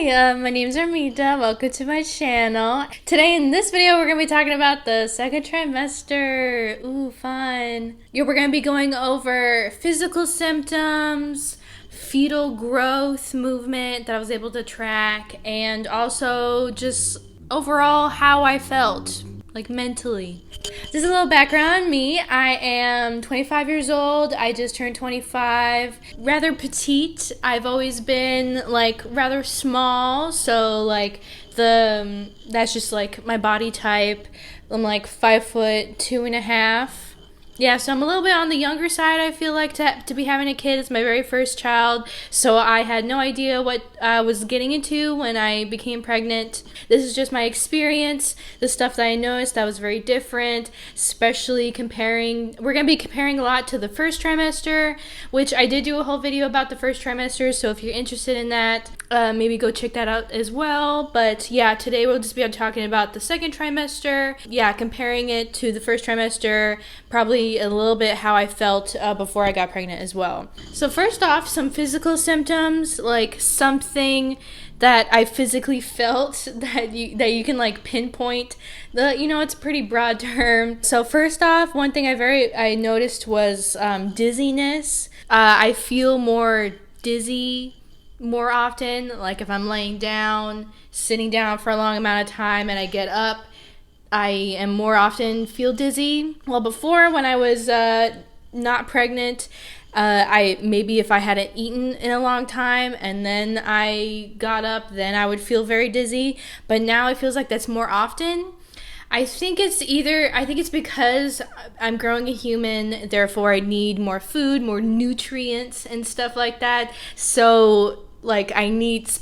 Hi, my name's Armida. Welcome to my channel. Today in this video, we're going to be talking about the second trimester. Ooh, fun. Yeah, we're going to be going over physical symptoms, fetal growth movement that I was able to track, and also just overall how I felt, like mentally. Just a little background on me. I am 25 years old. I just turned 25. Rather petite. I've always been like rather small. So like that's just like my body type. I'm like 5'2.5". Yeah, so I'm a little bit on the younger side, I feel like, to be having a kid. It's my very first child, so I had no idea what I was getting into when I became pregnant. This is just my experience, the stuff that I noticed that was very different, especially comparing. We're going to be comparing a lot to the first trimester, which I did do a whole video about the first trimester, so if you're interested in that, maybe go check that out as well. But yeah, today we'll just be talking about the second trimester. Yeah, comparing it to the first trimester, probably a little bit how I felt before I got pregnant as well. So first off, some physical symptoms, like something that I physically felt that you can like pinpoint. It's a pretty broad term. So first off, one thing I noticed was dizziness. I feel more dizzy more often, like if I'm laying down, sitting down for a long amount of time and I get up, I am more often feel dizzy. Well, before, when I was not pregnant, if I hadn't eaten in a long time and then I got up, then I would feel very dizzy. But now it feels like that's more often. I think it's because I'm growing a human, therefore I need more food, more nutrients and stuff like that. So like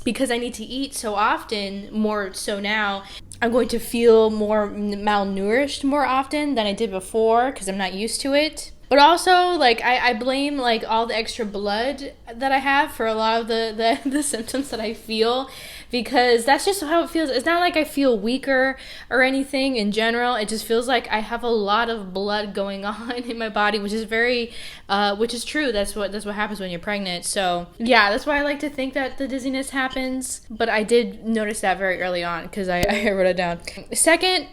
because I need to eat so often, more so now, I'm going to feel more malnourished more often than I did before because I'm not used to it. But also, like, I blame, like, all the extra blood that I have for a lot of the symptoms that I feel, because that's just how it feels. It's not like I feel weaker or anything in general. It just feels like I have a lot of blood going on in my body, which is which is true. That's what happens when you're pregnant. So, yeah, that's why I like to think that the dizziness happens. But I did notice that very early on because I wrote it down. A second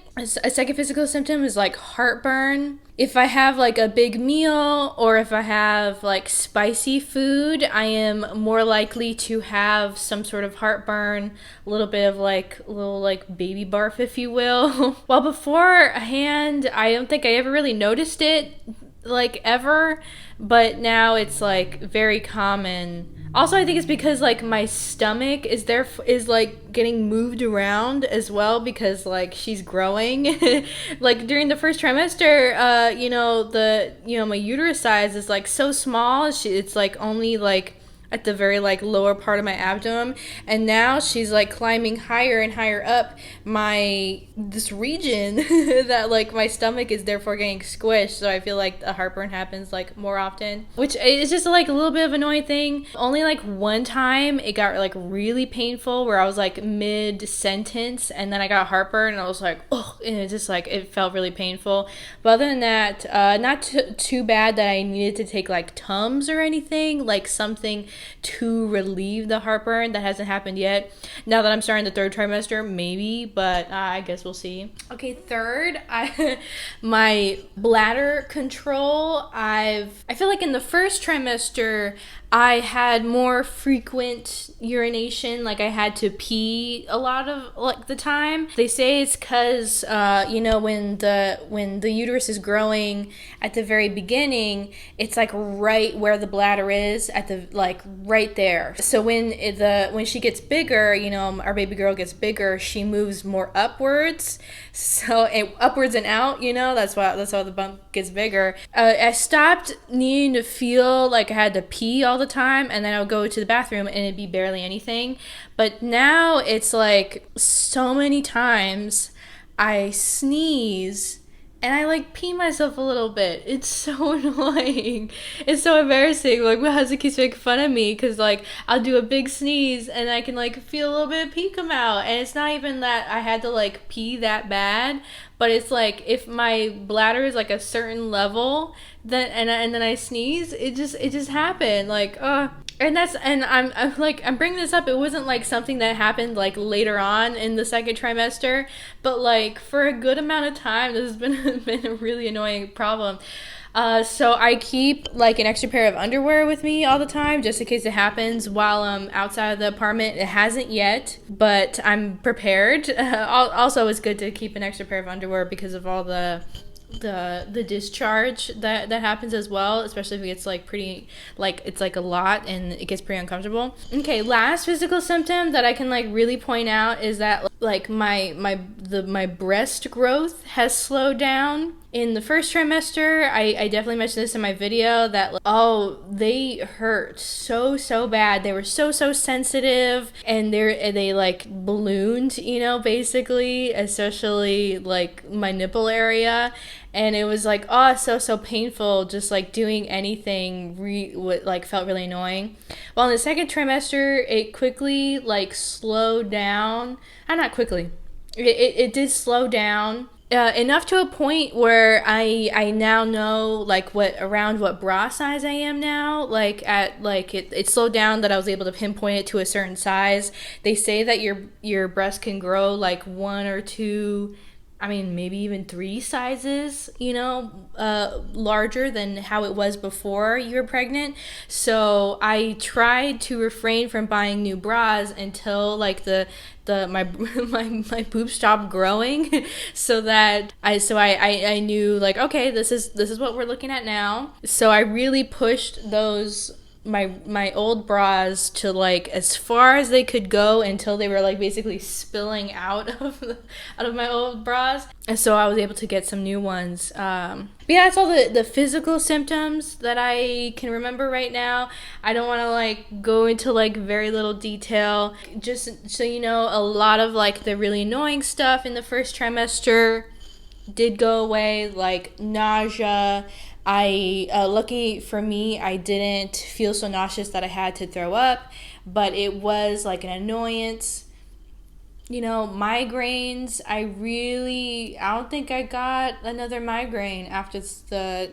physical symptom is, like, heartburn. If I have like a big meal or if I have like spicy food, I am more likely to have some sort of heartburn, a little bit of like little like baby barf, if you will. While beforehand, I don't think I ever really noticed it like ever, but now it's like very common. Also, I think it's because like my stomach is like getting moved around as well because like she's growing. Like during the first trimester, my uterus size is like so small. It's like only like at the very like lower part of my abdomen, and now she's like climbing higher and higher up this region that like my stomach is therefore getting squished, so I feel like the heartburn happens like more often, which is just like a little bit of an annoying thing. Only like one time it got like really painful where I was like mid sentence and then I got heartburn and I was like, oh, and it just like it felt really painful. But other than that, not too bad that I needed to take like Tums or anything, like something to relieve the heartburn. That hasn't happened yet. Now that I'm starting the third trimester, maybe, but I guess we'll see. Okay, third, my bladder control. I feel like in the first trimester, I had more frequent urination, like I had to pee a lot of like the time. They say it's because when the uterus is growing at the very beginning, it's like right where the bladder is at the like right there. So when she gets bigger, our baby girl gets bigger, she moves more upwards. So upwards and out, that's how the bump gets bigger. I stopped needing to feel like I had to pee all the time, and then I would go to the bathroom and it'd be barely anything. But now it's like so many times I sneeze and I like pee myself a little bit. It's so annoying. It's so embarrassing. Like my husband keeps making fun of me because like I'll do a big sneeze and I can like feel a little bit of pee come out, and it's not even that I had to like pee that bad, but it's like if my bladder is like a certain level, then and then I sneeze, it just happened. Like I'm bringing this up. It wasn't like something that happened like later on in the second trimester, but like for a good amount of time, this has been a really annoying problem. So I keep like an extra pair of underwear with me all the time, just in case it happens while I'm outside of the apartment. It hasn't yet, but I'm prepared. Also, it's good to keep an extra pair of underwear because of all the discharge that happens as well, especially if it gets like pretty, like it's like a lot and it gets pretty uncomfortable. Okay, last physical symptom that I can like really point out is that like my breast growth has slowed down. In the first trimester, I definitely mentioned this in my video that like, oh, they hurt so bad. They were so sensitive, and they like ballooned, you know, basically, especially like my nipple area, and it was like, oh, so painful. Just like doing anything like felt really annoying. Well, in the second trimester, it quickly like slowed down. Not quickly. It did slow down. Enough to a point where I now know like around what bra size I am now. Like at like it slowed down that I was able to pinpoint it to a certain size. They say that your breast can grow like one or two, I mean maybe even three sizes, you know, larger than how it was before you were pregnant. So I tried to refrain from buying new bras until like my boobs stopped growing so that I knew like, okay, this is what we're looking at now. So I really pushed those my old bras to like as far as they could go until they were like basically spilling out of my old bras, and so I was able to get some new ones. But yeah, that's all the physical symptoms that I can remember right now. I don't want to like go into like very little detail. Just so you know, a lot of like the really annoying stuff in the first trimester did go away, like nausea. Lucky for me, I didn't feel so nauseous that I had to throw up, but it was like an annoyance. You know, migraines, I don't think I got another migraine after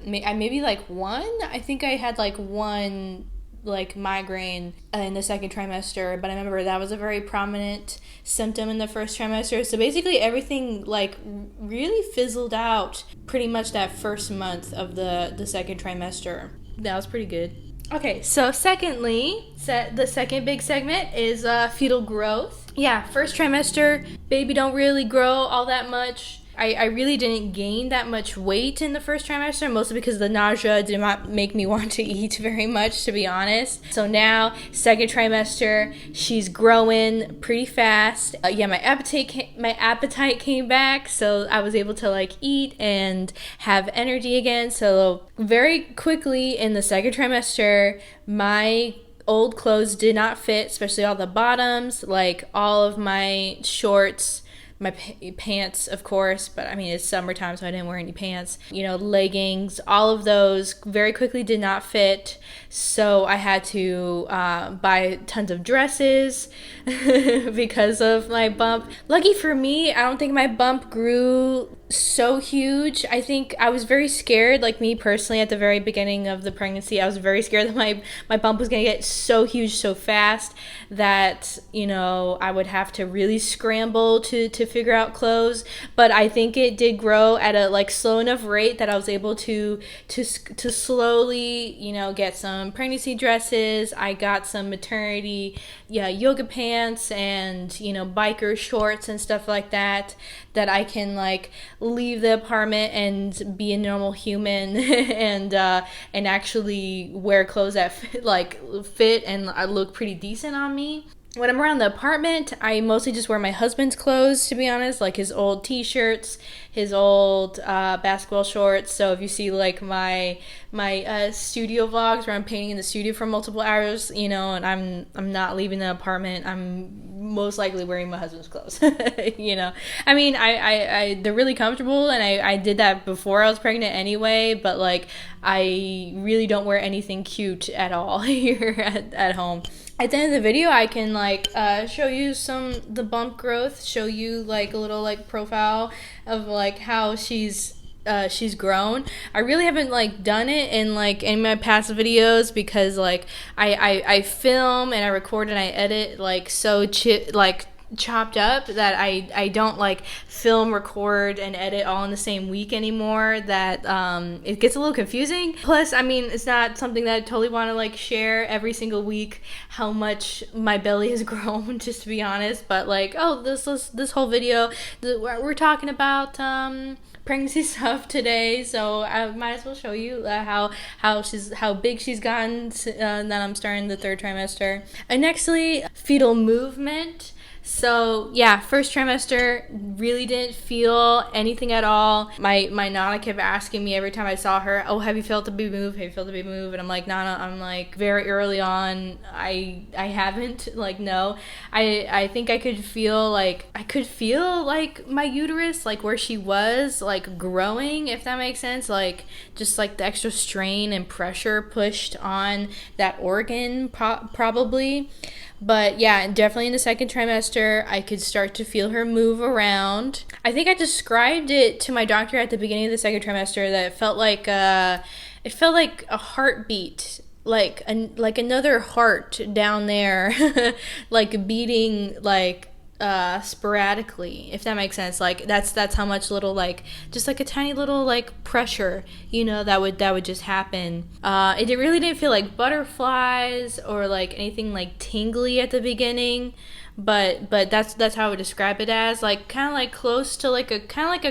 maybe like one. I think I had like one like migraine in the second trimester, but I remember that was a very prominent symptom in the first trimester. So basically everything like really fizzled out pretty much that first month of the second trimester. That was pretty good. Okay, so secondly, the second big segment is fetal growth. Yeah, first trimester, baby don't really grow all that much. I really didn't gain that much weight in the first trimester, mostly because the nausea did not make me want to eat very much, to be honest. So now, second trimester, she's growing pretty fast. Yeah, my appetite came back, so I was able to like eat and have energy again. So very quickly in the second trimester, my old clothes did not fit, especially all the bottoms, like all of my shorts, my pants, of course, but I mean, it's summertime, so I didn't wear any pants. You know, leggings, all of those very quickly did not fit. So I had to buy tons of dresses because of my bump. Lucky for me, I don't think my bump grew so huge. I think I was very scared, like me personally, at the very beginning of the pregnancy. I was very scared that my bump was going to get so huge so fast that, you know, I would have to really scramble to figure out clothes. But I think it did grow at a like slow enough rate that I was able to slowly, you know, get some pregnancy dresses. I got some maternity yoga pants and, you know, biker shorts and stuff like that I can like leave the apartment and be a normal human and actually wear clothes that fit and look pretty decent on me. When I'm around the apartment, I mostly just wear my husband's clothes, to be honest, like his old t-shirts, his old basketball shorts. So if you see like my studio vlogs where I'm painting in the studio for multiple hours, you know, and I'm not leaving the apartment, I'm most likely wearing my husband's clothes. You know, I mean, I they're really comfortable, and I did that before I was pregnant anyway, but like I really don't wear anything cute at all here at home. At the end of the video, I can like show you the bump growth, show you like a little like profile of like how she's she's grown. I really haven't like done it in like in my past videos because like I film and I record and I edit like chopped up that I don't like film, record, and edit all in the same week anymore. That it gets a little confusing. Plus, I mean, it's not something that I totally want to like share every single week how much my belly has grown, just to be honest. But like, oh, this whole video, we're talking about pregnancy stuff today, so I might as well show you how big she's gotten. That I'm starting the third trimester. And nextly, fetal movement. So yeah, first trimester really didn't feel anything at all. My Nana kept asking me every time I saw her, "Oh, have you felt the baby move? Have you felt the baby move?" And I'm like, "Nana, I'm like very early on. I haven't. Like, no. I think I could feel like my uterus, like where she was, like growing, if that makes sense. Like just like the extra strain and pressure pushed on that organ, probably." But yeah, definitely in the second trimester, I could start to feel her move around. I think I described it to my doctor at the beginning of the second trimester that it felt like a heartbeat, like another heart down there, like beating like sporadically, if that makes sense. Like that's how much little, like just like a tiny little like pressure, that would just happen. It really didn't feel like butterflies or like anything like tingly at the beginning, but that's how I would describe it as, like kind of like close to like a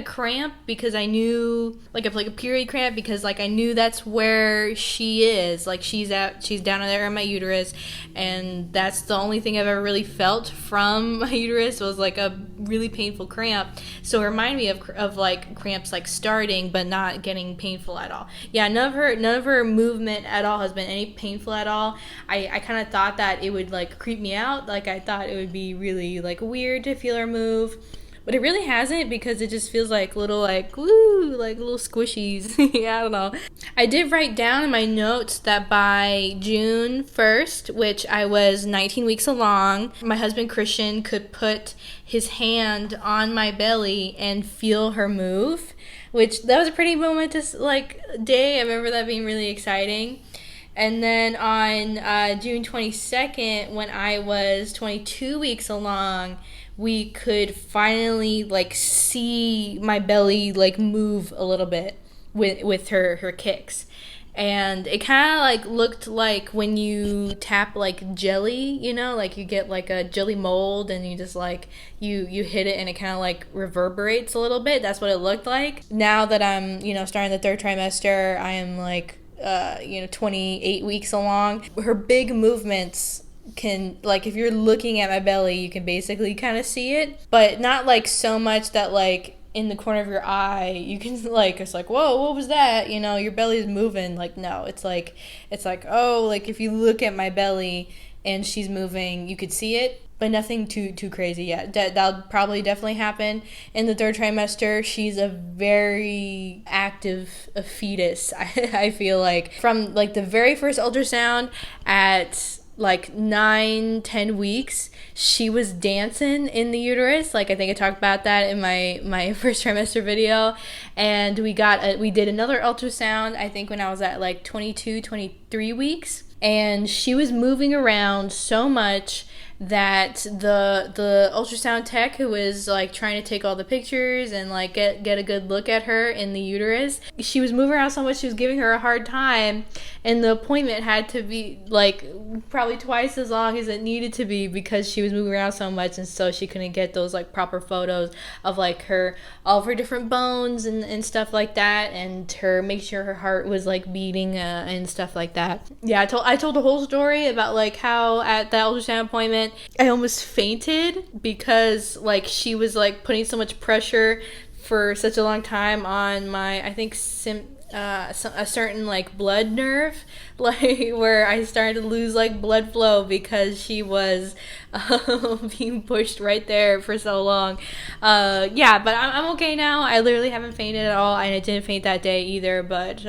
cramp, because I knew like a period cramp, because like I knew that's where she is, like she's down there in my uterus, and that's the only thing I've ever really felt from my uterus was like a really painful cramp. So it reminded me of like cramps like starting but not getting painful at all. Yeah, none of her movement at all has been any painful at all. I kind of thought that it would like creep me out, like I thought it would be really like weird to feel her move, but it really hasn't, because it just feels like little like woo, like little squishies. Yeah, I don't know. I did write down in my notes that by June 1st, which I was 19 weeks along, my husband Christian could put his hand on my belly and feel her move, which that was a pretty momentous like day. I remember that being really exciting. And then on June 22nd, when I was 22 weeks along, we could finally like see my belly like move a little bit with her kicks. And it kind of like looked like when you tap like jelly, like you get like a jelly mold and you just like you hit it and it kind of like reverberates a little bit. That's what it looked like. Now that I'm starting the third trimester, I am like 28 weeks along. Her big movements can, like, if you're looking at my belly, you can basically kind of see it, but not like so much that like in the corner of your eye you can like, it's like, whoa, what was that, your belly is moving. Like, no, it's like oh, like if you look at my belly and she's moving, you could see it, but nothing too crazy yet. That'll probably definitely happen in the third trimester. She's a very active fetus. I feel like from like the very first ultrasound at like 9-10 weeks, she was dancing in the uterus. Like I think I talked about that in my first trimester video. And we did another ultrasound, I think when I was at like 22-23 weeks, and she was moving around so much that the ultrasound tech who was like trying to take all the pictures and like get a good look at her in the uterus, she was moving around so much she was giving her a hard time, and the appointment had to be like probably twice as long as it needed to be because she was moving around so much, and so she couldn't get those like proper photos of like all of her different bones and stuff like that, and make sure her heart was like beating and stuff like that. Yeah, I told the whole story about like how at that ultrasound appointment I almost fainted because like she was like putting so much pressure for such a long time on my, I think, a certain like blood nerve, like where I started to lose like blood flow because she was being pushed right there for so long. Yeah, but I'm okay now. I literally haven't fainted at all, and I didn't faint that day either, but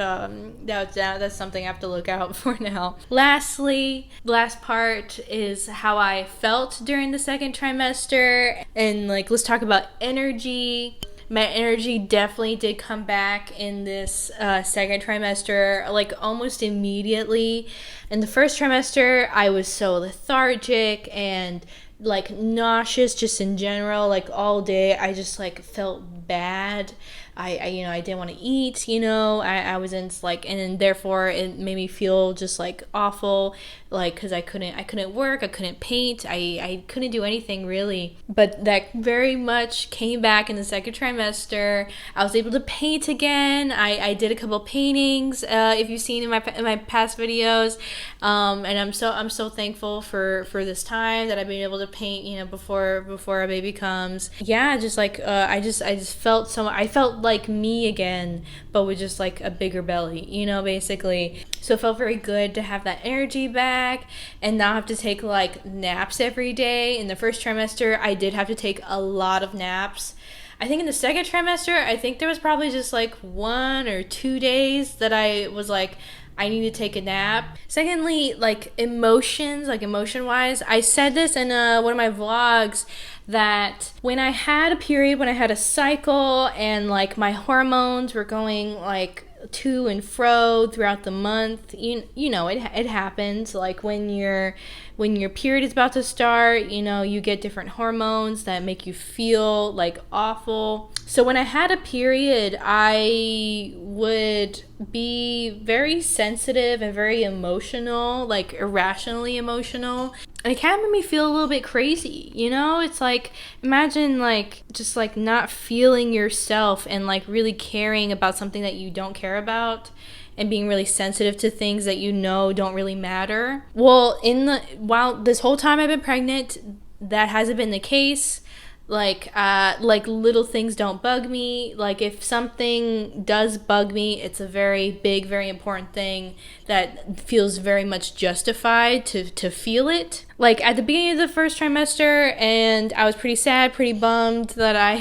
that's something I have to look out for now. Lastly, the last part is how I felt during the second trimester, and like let's talk about energy, My energy definitely did come back in this second trimester, like almost immediately. In the first trimester, I was so lethargic and like nauseous just in general, like all day. I just like felt bad. I didn't want to eat, I was in like, and then therefore it made me feel just like awful, like, because I couldn't work, I couldn't paint, I couldn't do anything really. But that very much came back in the second trimester. I was able to paint again. I did a couple paintings, if you've seen in my past videos, and I'm so thankful for this time that I've been able to paint, before our baby comes. Yeah, just like I just felt I felt like me again, but with just like a bigger belly, basically. So it felt very good to have that energy back and not have to take like naps every day. In the first trimester, I did have to take a lot of naps. I think in the second trimester, I think there was probably just like 1 or 2 days that I was like, I need to take a nap. Secondly, like emotions, like emotion-wise, I said this in one of my vlogs that when I had a period, when I had a cycle and like my hormones were going like to and fro throughout the month, it happens. Like when your period is about to start, you get different hormones that make you feel like awful. So when I had a period, I would be very sensitive and very emotional, like irrationally emotional. And it kind of made me feel a little bit crazy, It's like, imagine like just like not feeling yourself and like really caring about something that you don't care about and being really sensitive to things that don't really matter. Well, while this whole time I've been pregnant, that hasn't been the case. Like little things don't bug me. Like if something does bug me, it's a very big, very important thing that feels very much justified to feel it. Like at the beginning of the first trimester, and I was pretty sad, pretty bummed that I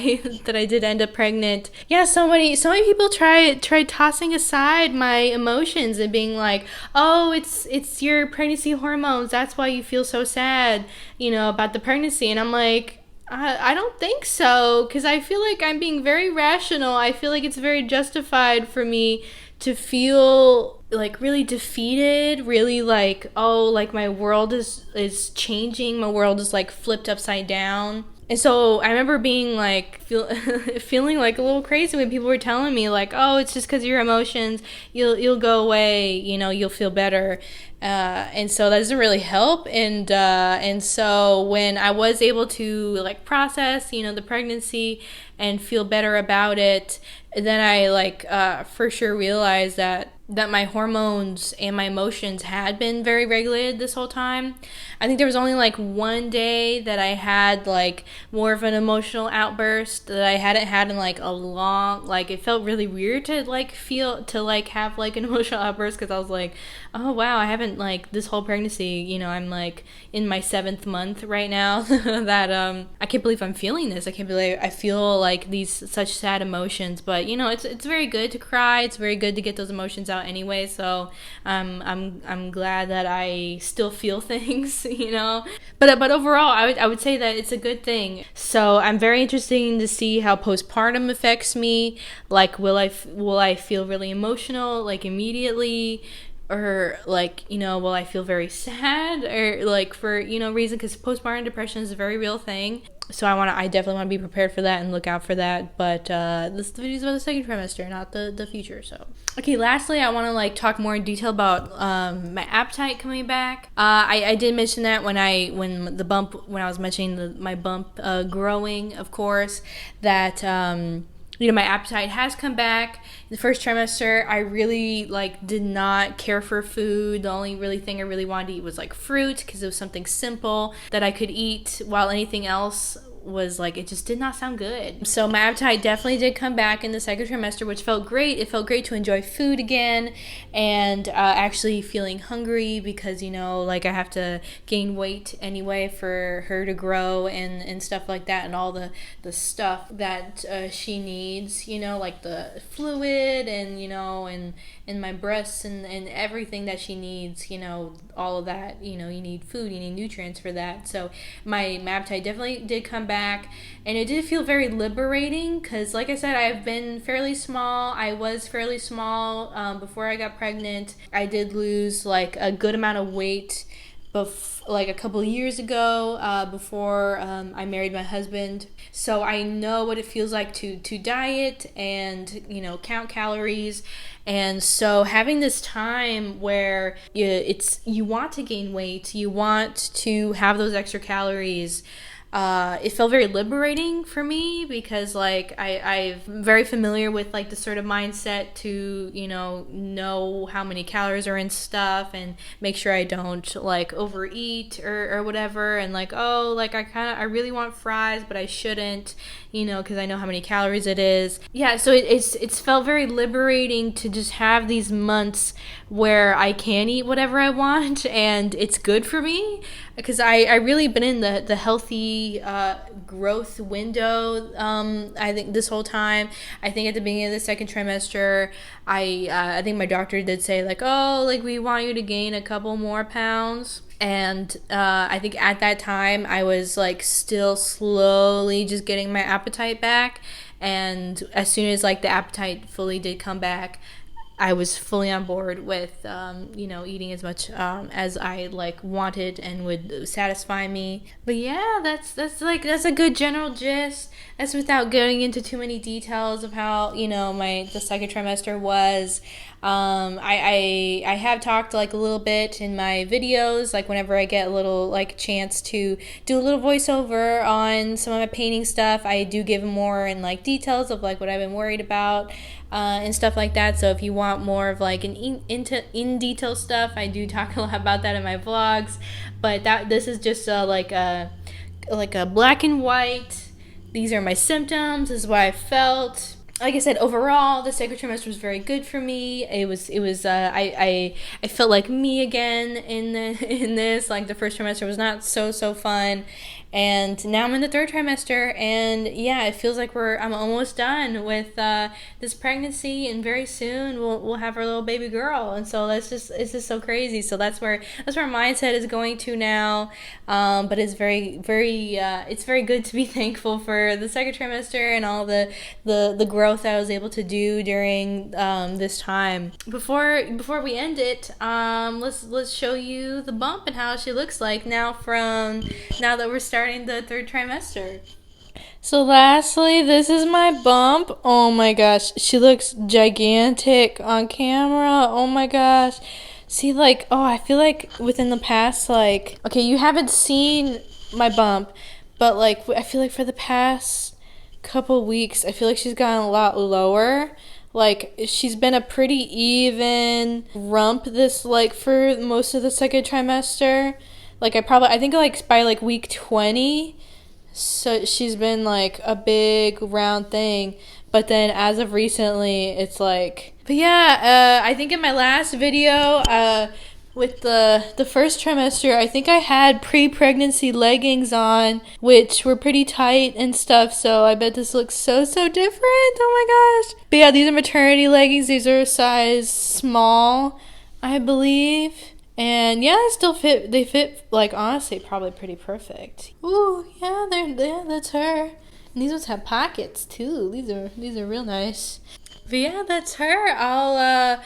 did end up pregnant. Yeah, so many people try tossing aside my emotions and being like, oh, it's your pregnancy hormones, that's why you feel so sad, about the pregnancy. And I'm like, I don't think so, because I feel like I'm being very rational. I feel like it's very justified for me to feel like really defeated, really like, oh, like my world is changing, my world is like flipped upside down. And so I remember being like, feeling like a little crazy when people were telling me like, oh, it's just because of your emotions, you'll go away, you'll feel better. And so that doesn't really help. And so when I was able to like process, the pregnancy and feel better about it, then I like for sure realized that my hormones and my emotions had been very regulated this whole time. I think there was only like one day that I had like more of an emotional outburst that I hadn't had in like a long, like it felt really weird to like have like an emotional outburst, because I was like, oh wow, I haven't like this whole pregnancy, I'm like in my 7th month right now that I can't believe I'm feeling this. I can't believe I feel like these such sad emotions. But it's very good to cry. It's very good to get those emotions out anyway. So I'm glad that I still feel things, But overall, I would say that it's a good thing. So I'm very interested to see how postpartum affects me. Like, will I feel really emotional like immediately? Or like, will I feel very sad or like for, reason, because postpartum depression is a very real thing. So I definitely want to be prepared for that and look out for that. But this video is about the second trimester, not the future. So okay, lastly, I want to like talk more in detail about my appetite coming back. I did mention that when I was mentioning my bump growing, of course, that my appetite has come back. In the first trimester, I really like did not care for food. The only really thing I really wanted to eat was like fruit, because it was something simple that I could eat, while anything else was like, it just did not sound good. So my appetite definitely did come back in the second trimester, which felt great. It felt great to enjoy food again, and actually feeling hungry, because like I have to gain weight anyway for her to grow and stuff like that, and all the stuff that she needs, like the fluid and and my breasts and everything that she needs, all of that. You need food, you need nutrients for that. So my appetite definitely did come back. back, and it did feel very liberating because, like I said, I've been fairly small. I was fairly small before I got pregnant. I did lose like a good amount of weight like a couple of years ago, before I married my husband. So I know what it feels like to diet and, you know, count calories. And so having this time where you want to gain weight, you want to have those extra calories, it felt very liberating for me because like I'm very familiar with like the sort of mindset to, you know how many calories are in stuff and make sure I don't like overeat or whatever, and like, oh, like I really want fries but I shouldn't, you know, because I know how many calories it is. Yeah, so it's felt very liberating to just have these months where I can eat whatever I want and it's good for me, because I really been in the healthy growth window. I think this whole time, I think at the beginning of the second trimester, I think my doctor did say like, oh, like we want you to gain a couple more pounds. And I think at that time I was like still slowly just getting my appetite back, and as soon as like the appetite fully did come back, I was fully on board with, you know, eating as much as I like wanted and would satisfy me. But yeah, that's a good general gist. That's without going into too many details of how, you know, the second trimester was. I have talked like a little bit in my videos, like whenever I get a little like chance to do a little voiceover on some of my painting stuff, I do give more in like details of like what I've been worried about. And stuff like that. So if you want more of like an in detail stuff, I do talk a lot about that in my vlogs. But this is just like a black and white. These are my symptoms. This is what I felt. Like I said, overall, the second trimester was very good for me. It was. I felt like me again in this. Like the first trimester was not so fun, and now I'm in the third trimester, and yeah, it feels like I'm almost done with this pregnancy, and very soon we'll have our little baby girl, and so it's just so crazy. So that's where mindset is going to now. But it's very it's very good to be thankful for the second trimester and all the growth that I was able to do during this time. Before we end it, let's show you the bump and how she looks like now that we're starting the third trimester. So lastly, this is my bump. Oh my gosh, she looks gigantic on camera. Oh my gosh. See, like, oh, I feel like within the past, like, okay, you haven't seen my bump, but like I feel like for the past couple weeks, I feel like she's gotten a lot lower. Like, she's been a pretty even rump this, like, for most of the second trimester. Like, I think, like, by, like, week 20, so she's been, like, a big round thing. But then, as of recently, it's, like... But, yeah, I think in my last video, with the first trimester, I think I had pre-pregnancy leggings on, which were pretty tight and stuff, so I bet this looks so different. Oh my gosh. But yeah, these are maternity leggings. These are a size small, I believe. And yeah, they fit, like, honestly, probably pretty perfect. Ooh, yeah, that's her. And these ones have pockets too. These are real nice. But yeah, that's her. I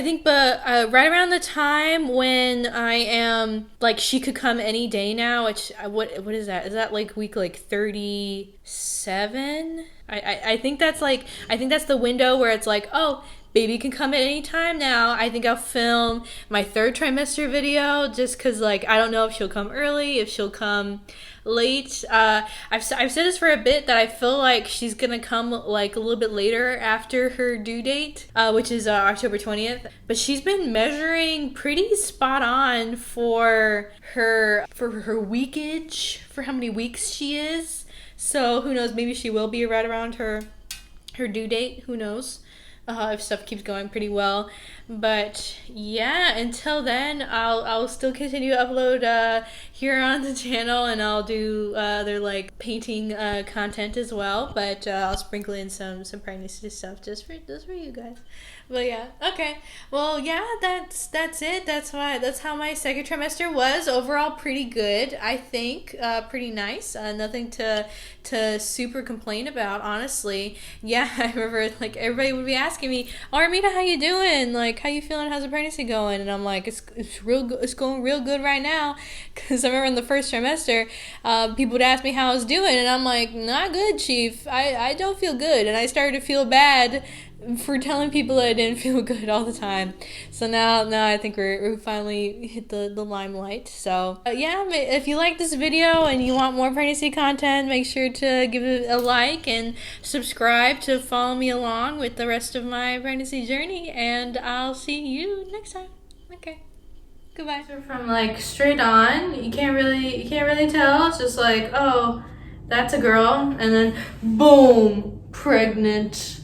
think, but right around the time when I am, like, she could come any day now, which, what is that? Is that, like, week, like, 37? I think that's the window where it's like, oh, baby can come at any time now. I think I'll film my third trimester video just because, like, I don't know if she'll come early, if she'll come late. I've said this for a bit that I feel like she's gonna come like a little bit later after her due date, which is October 20th. But she's been measuring pretty spot on for her weekage, for how many weeks she is. So who knows? Maybe she will be right around her due date. Who knows? if stuff keeps going pretty well. But yeah, until then, I'll still continue to upload here on the channel, and I'll do other like painting content as well. But I'll sprinkle in some pregnancy stuff just for you guys. But yeah, okay. Well, yeah, that's it. That's how my second trimester was. Overall, pretty good. I think pretty nice. Nothing to super complain about, honestly. Yeah, I remember like everybody would be asking me, "Oh, Armita, how you doing? Like, how you feeling? How's the pregnancy going?" And I'm like, "It's real good. It's going real good right now." Because I remember in the first trimester, people would ask me how I was doing, and I'm like, "Not good, Chief. I don't feel good." And I started to feel bad for telling people that I didn't feel good all the time. So now I think we're finally hit the limelight. So yeah, if you like this video and you want more pregnancy content, make sure to give it a like and subscribe to follow me along with the rest of my pregnancy journey. And I'll see you next time. Okay. Goodbye. So from like straight on, you can't really tell. It's just like, oh, that's a girl, and then boom, pregnant.